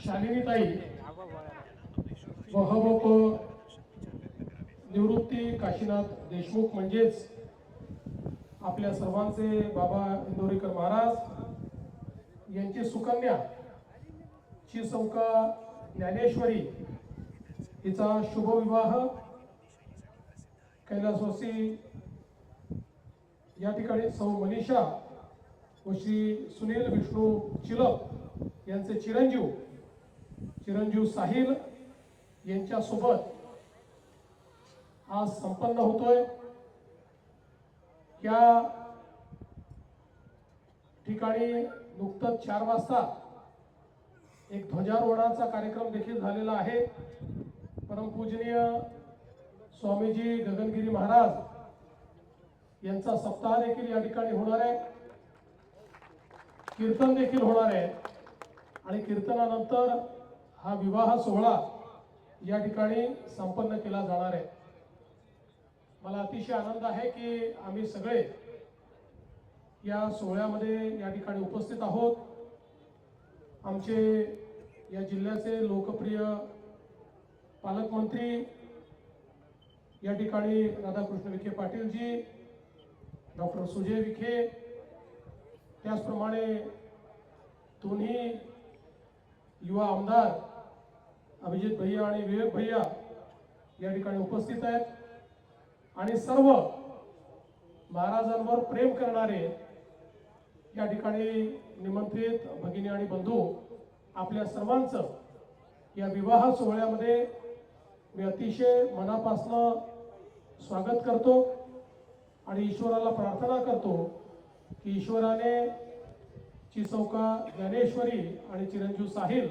शालिनीताई वहबप निवृत्ती काशीनाथ देशमुख म्हणजेच आपल्या सर्वांचे बाबा इंदोरीकर महाराज यांची सुकन्या चिसौका ज्ञानेश्वरी हिचा शुभविवाह कैलासवासी या ठिकाणी सौ मनीषा व श्री सुनील विष्णू चिलक यांचे चिरंजीव साहिल यांच्या सोबत आज संपन्न होतोय। या ठिकाणी नुकतंच 4 वाजता एक ध्वजारोहणाचा कार्यक्रम देखील झालेला आहे। परमपूजनीय स्वामीजी गगनगिरी महाराज यांचा सप्ताह देखील या ठिकाणी होणार आहे, कीर्तन देखील होणार आहे आणि कीर्तनानंतर हा विवाह सोहळा या ठिकाणी संपन्न केला जाणार आहे। मला अतिशय आनंद आहे की आम्ही सगळे या सोहळ्यामध्ये या ठिकाणी उपस्थित आहोत। आमचे या जिल्ह्याचे लोकप्रिय पालकमंत्री या ठिकाणी राधाकृष्ण विखे पाटील जी, डॉक्टर सुजय विखे, त्याचप्रमाणे दोन्ही युवा आमदार अभिजित भैया आणि विवेक भैया या ठिकाणी उपस्थित आहेत आणि सर्व महाराजांवर प्रेम करणारे या ठिकाणी निमंत्रित भगिनी आणि बंधू, आपल्या सर्वांचं या विवाह सोहळ्यामध्ये मी अतिशय मनापासून स्वागत करतो आणि ईश्वराला प्रार्थना करतो की ईश्वराने चिसौका ज्ञानेश्वरी आणि चिरंजीव साहिल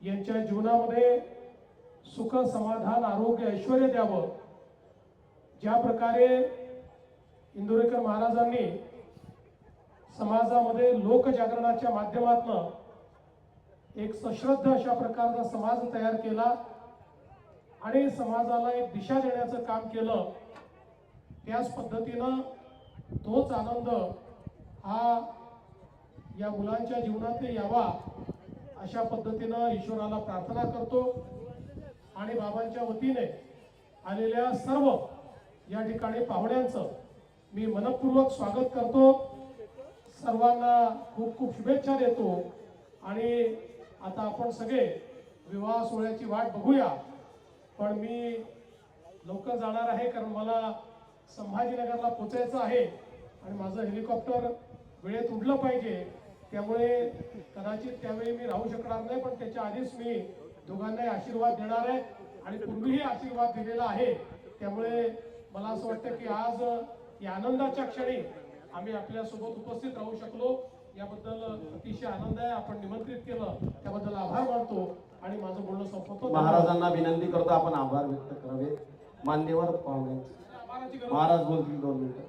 यांच्या जीवनामध्ये सुख, समाधान, आरोग्य, ऐश्वर्य द्यावं। ज्या प्रकारे इंदोरीकर महाराजांनी समाजामध्ये लोकजागरणाच्या माध्यमातून एक सश्रद्ध अशा प्रकारचा समाज तयार केला आणि समाजाला एक दिशा देण्याचं काम केलं, त्याच पद्धतीनं तोच आनंद हा या मुलांच्या जीवनात यावा अशा पद्धतीनं ईश्वराला प्रार्थना करतो आणि बाबांच्या वतीने आलेल्या सर्व या ठिकाणी पाहुण्यांचं मी मनपूर्वक स्वागत करतो। सर्वांना खूप खूप शुभेच्छा देतो आणि आता आपण सगळे विवाह सोहळ्याची वाट बघूया। पण मी लवकर जाणार आहे कारण मला संभाजीनगरला पोचायचं आहे आणि माझं हेलिकॉप्टर वेळेत उडलं पाहिजे, त्यामुळे कदाचित त्यावेळी मी राहू शकणार नाही, पण त्याच्या आधीच मी दोघांनाही आशीर्वाद देणार आहे आणि पूर्वीही आशीर्वाद दिलेला आहे। त्यामुळे मला असं वाटतं की आज या आनंदाच्या क्षणी आम्ही आपल्यासोबत उपस्थित राहू शकलो, याबद्दल अतिशय आनंद आहे। आपण निमंत्रित केलं त्याबद्दल आभार मानतो आणि माझं बोलणं संपवतो। महाराजांना विनंती करतो आपण आभार व्यक्त करावे। मान्यवर पाहुणे महाराज बोलतील 2 मिनिटं।